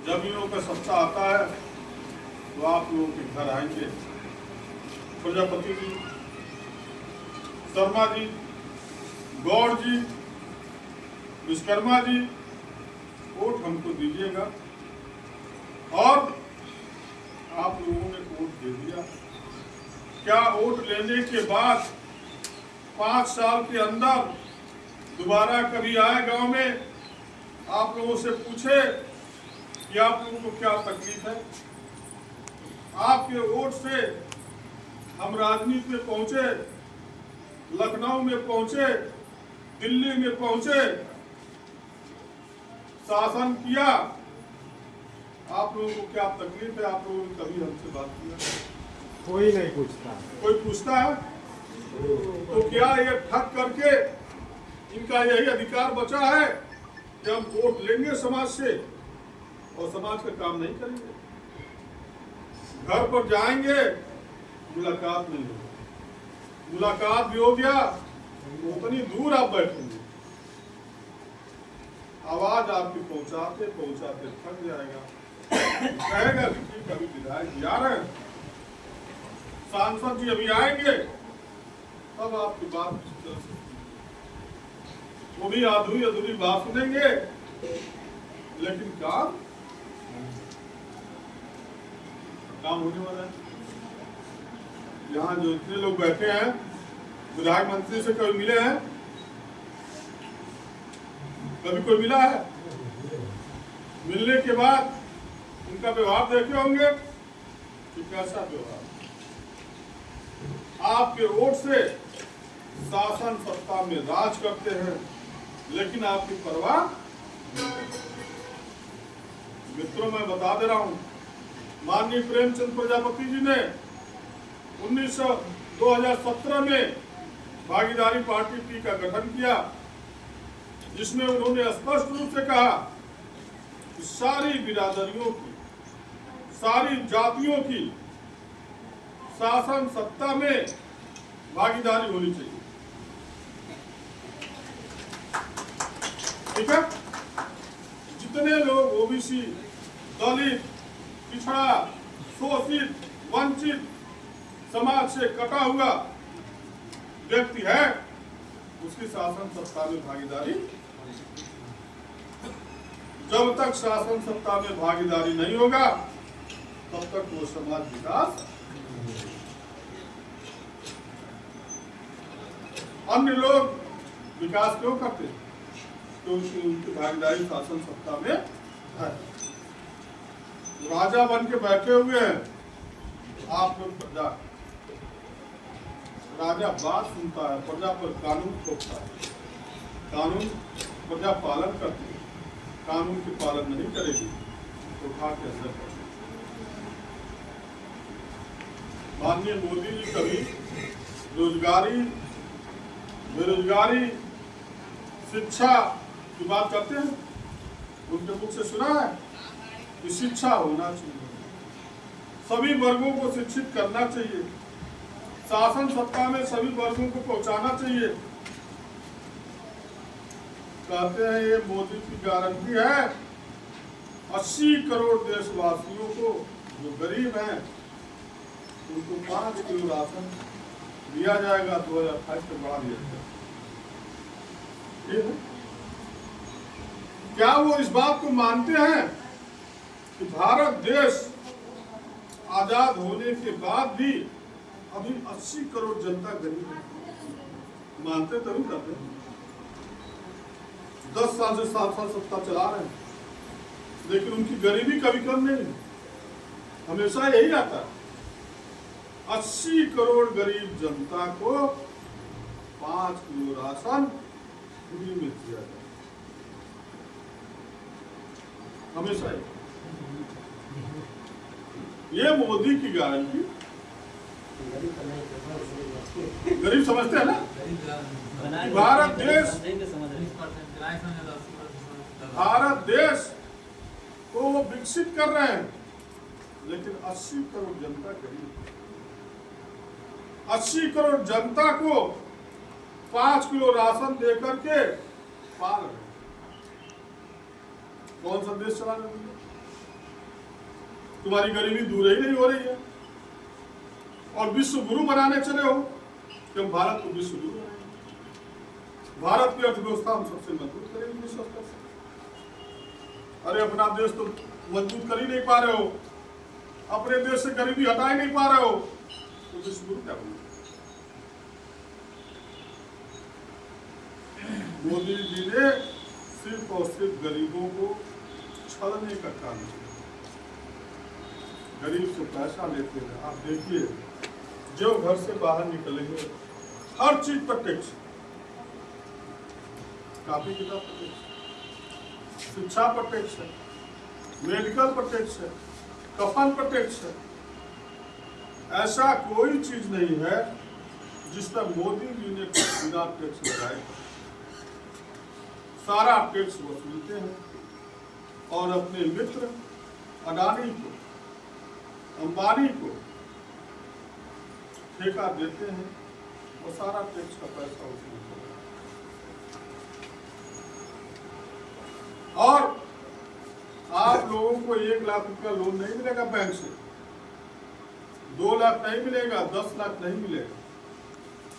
जमीनों का सप्ताह आता है तो आप लोगों के घर आएंगे। प्रजापति जी, शर्मा जी, गौड़ जी, विश्वकर्मा जी, वोट हमको दीजिएगा। और आप लोगों ने वोट दे दिया। क्या वोट लेने के बाद 5 साल के अंदर दोबारा कभी आए गांव में, आप लोगों से पूछे कि आप लोगों को क्या तकलीफ है? आपके वोट से हम राजनीति में पहुंचे, लखनऊ में पहुंचे, दिल्ली में पहुंचे, शासन किया। आप लोगों को क्या तकलीफ है? आप लोगों ने कभी हमसे बात किया? कोई नहीं पूछता। कोई पूछता है? तो क्या ये ठग करके इनका यही अधिकार बचा है कि हम वोट लेंगे समाज से और समाज का काम नहीं करेंगे? घर पर जाएंगे, मुलाकात नहीं होगी। मुलाकात भी हो गया उतनी दूर आप बैठेंगे, आवाज आपकी पहुंचाते पहुंचाते थक जाएगा। कहेगा कि कभी विधायक जी आ रहे हैं, सांसद जी अभी आएंगे, तब आपकी बात चल सकती है। वो भी अधूरी अधूरी बात सुनेंगे, लेकिन काम होने वाला है। यहाँ जो इतने लोग बैठे हैं, विधायक मंत्री से कभी मिले हैं? कभी कोई मिला है? मिलने के बाद उनका व्यवहार देखे होंगे कि कैसा व्यवहार। आपके वोट से शासन सत्ता में राज करते हैं, लेकिन आपकी परवाह। मित्रों, मैं बता दे रहा हूं, माननीय प्रेमचंद प्रजापति जी ने 2017 में भागीदारी पार्टी का गठन किया, जिसमें उन्होंने स्पष्ट रूप से कहा कि सारी बिरादरियों की, सारी जातियों की शासन सत्ता में भागीदारी होनी चाहिए। ठीक है? जितने लोग ओबीसी, दलित, पिछड़ा, शोषित, वंचित समाज से कटा हुआ व्यक्ति है, उसकी शासन सत्ता में भागीदारी। जब तक शासन सत्ता में भागीदारी नहीं होगा, तब तक वो समाज विकास। अन्य लोग विकास क्यों करते? क्योंकि उनकी भागीदारी शासन सत्ता में है। राजा बन के बैठे हुए हैं, आप लोग प्रजा। राजा बात सुनता है, प्रजा पर कानून थोपता है। कानून प्रजा पालन करती है, कानून की पालन नहीं करेगी तो उठा के अंदर करेगी। माननीय मोदी जी कभी रोजगारी, बेरोजगारी, शिक्षा की बात करते हैं? उनके मुख से सुना है कि शिक्षा होना चाहिए, सभी वर्गों को शिक्षित करना चाहिए, शासन सत्ता में सभी वर्गों को पहुंचाना चाहिए। कहते हैं ये मोदी की गारंटी है 80 करोड़ देशवासियों को जो गरीब हैं उनको 5 किलो राशन दिया जाएगा। 2028 तक बढ़ा दिया जाएगा। क्या वो इस बात को मानते हैं कि भारत देश आजाद होने के बाद भी अभी 80 करोड़ जनता गरीब है? मानते तभी करते हैं। 10 साल से 7 साल सत्ता चला रहे हैं, लेकिन उनकी गरीबी कभी कम नहीं है, हमेशा यही आता है। 80 करोड़ गरीब जनता को 5 किलो राशन फ्री में दिया जाए, हमेशा ही। ये मोदी की गारंटी। गरीब समझते हैं ना? भारत देश को वो विकसित कर रहे हैं, लेकिन 80 करोड़ जनता गरीब। 80 करोड़ जनता को 5 किलो राशन देकर के पाल रहे। कौन सा देश चला रहे हैं? तुम्हारी गरीबी दूर ही नहीं हो रही है। और विश्व गुरु बनाने चले हो कि हम भारत को विश्व गुरु बनाएंगे, भारत की अर्थव्यवस्था हम सबसे मजबूत करेंगे विश्व स्तर से। अरे अपना देश तो मजबूत कर ही नहीं पा रहे हो, अपने देश से गरीबी हटा ही नहीं पा रहे हो, तो विश्व गुरु क्या बनेंगे? मोदी जी ने सिर्फ और सिर्फ गरीबों को छलने का काम किया, गरीब से पैसा लेते हैं। आप देखिए, जो घर से बाहर निकलेंगे हर चीज पर टैक्स, कापी किताब पर टैक्स, शिक्षा पर टैक्स है, मेडिकल पर टैक्स है, कफन पर टैक्स है। ऐसा कोई चीज नहीं है जिस पर मोदी जी ने बिना टैक्स लगाए सारा टैक्स वसूलते हैं और अपने मित्र अडानी को, अंबानी को ठेका देते हैं और सारा टैक्स का पैसा वसूलते हैं। और आप लोगों को 1 लाख रुपया लोन नहीं मिलेगा बैंक से, 2 लाख नहीं मिलेगा, 10 लाख नहीं मिलेगा।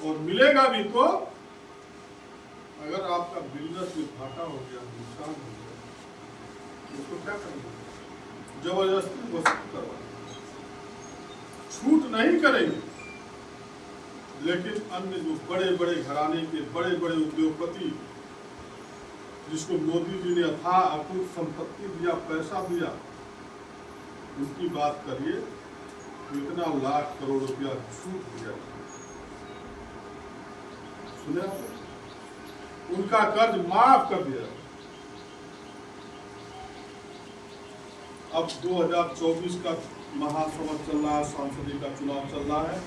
और मिलेगा भी तो अगर आपका बिजनेस में घाटा हो गया, नुकसान हो गया, उसको क्या करेंगे? जबरदस्ती वसूल करवा, छूट नहीं करेंगे। लेकिन अन्य जो बड़े बड़े घराने के बड़े बड़े उद्योगपति, जिसको मोदी जी ने अथाह अकूत संपत्ति दिया, पैसा दिया, उनकी बात करिए तो इतना लाख करोड़ रुपया छूट दिया। सुने आपने? उनका कर्ज माफ कर दिया। अब 2024 का महासभा चल रहा है, सांसदीय का चुनाव चल रहा है।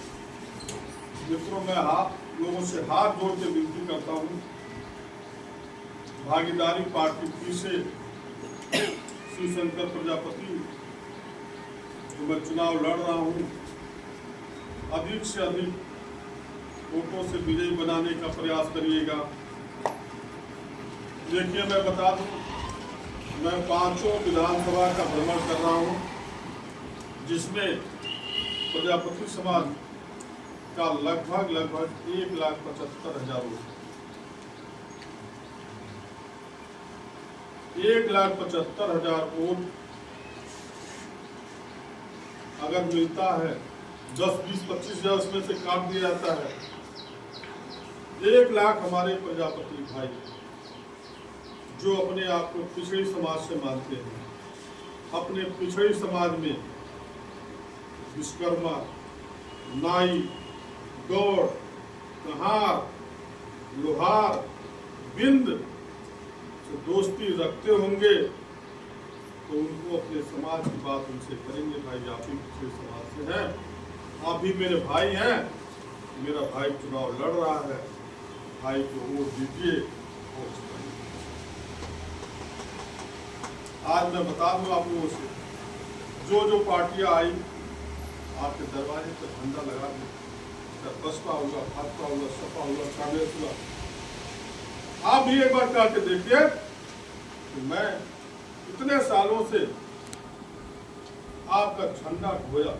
मित्रों, मैं लोगों से हाथ जोड़ के विनती करता हूँ, भागीदारी पार्टी पी से शिवशंकर प्रजापति जो मैं चुनाव लड़ रहा हूँ, अधिक से अधिक वोटों से विजयी बनाने का प्रयास करिएगा। देखिए, मैं बता दूं, मैं 5 विधानसभा का भ्रमण कर रहा हूं, जिसमें प्रजापति समाज का लगभग 1,75,000 वोट, 1,75,000 वोट अगर मिलता है, 10, 20, 25,000 उसमें से काट दिया जाता है, 1 लाख हमारे प्रजापति भाई जो अपने आप को पिछड़ी समाज से मानते हैं, अपने पिछड़ी समाज में विश्वकर्मा, नाई, गौड़, कहार, लोहार, बिंद से दोस्ती रखते होंगे तो उनको अपने समाज की बात उनसे करेंगे, भाई आप भी पिछड़े समाज से हैं, आप भी मेरे भाई हैं, मेरा भाई चुनाव लड़ रहा है, भाई को वोट दीजिए। आज मैं बता दूं आप लोगों से, जो पार्टियां आई आपके दरवाजे पर झंडा लगा दी, बसपा होगा, भाजपा होगा, सपा होगा, कांग्रेस होगा, आप भी एक बार करके देखिए कि मैं इतने सालों से आपका झंडा ढोया,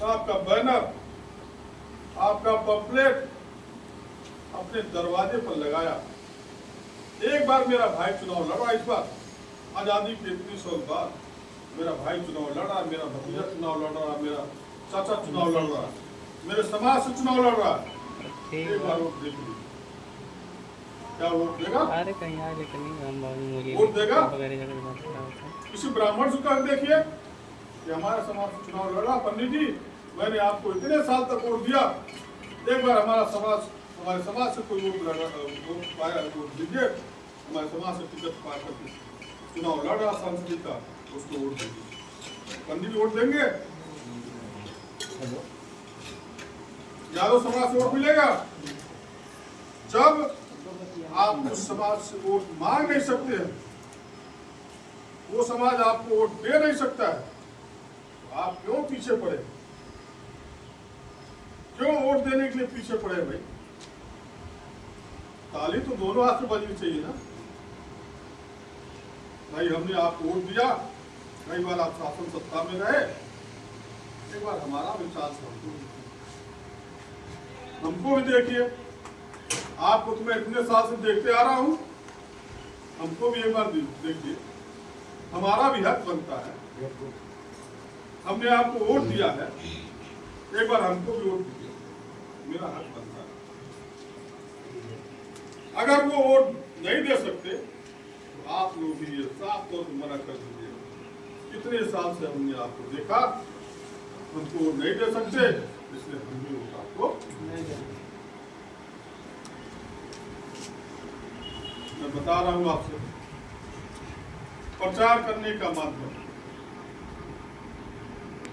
आपका बैनर, आपका पम्पलेट अपने दरवाजे पर लगाया। एक बार मेरा भाई चुनाव लड़ा, इस बार आजादी के 30 साल बाद मेरा भाई चुनाव लड़ रहा, मेरा भतीजा चुनाव लड़ रहा, मेरा चाचा चुनाव लड़ रहा, मेरे समाज से चुनाव लड़ रहा। एक बार वोट देख लीजिए, क्या वोट देगा? अरे कहीं आए लेकिन नहीं, वोट देगा? किसी ब्राह्मण से कह देखिए कि हमारे समाज से चुनाव लड़ रहा, पंडित जी मैंने आपको इतने साल तक वोट दिया, एक बार हमारे समाज से कोई वोट पाया, वोट दीजिए, हमारे समाज से टिकट पा करके चुनाव लड़ रहा सांसद का, उसको वोट देंगे। पंडित जी वोट देंगे? यादव समाज से वोट मिलेगा? जब आप उस समाज से वोट मांग नहीं सकते हैं, वो समाज आपको वोट दे नहीं सकता है, तो आप क्यों पीछे पड़े? क्यों वोट देने के लिए पीछे पड़े भाई? ताली तो दोनों हाथ से बजनी चाहिए ना भाई। हमने आपको वोट दिया, कई बार आप शासन सत्ता में रहे, एक बार हमारा विचार हमको भी देखिए। आपको तो मैं इतने साल से देखते आ रहा हूँ, हमको भी एक बार देखिए। हमारा भी हक बनता है, हमने आपको वोट दिया है, एक बार हमको भी वोट दीजिए, मेरा हक बनता है। अगर वो वोट नहीं दे सकते तो आप लोग भी ये साफ तौर पर मना कर दीजिए। कितने साल से हमने आपको देखा, हमको वोट नहीं दे सकते, इसलिए हम भी वोट आपको नहीं देंगे। मैं बता रहा हूं आपसे, प्रचार करने का माध्यम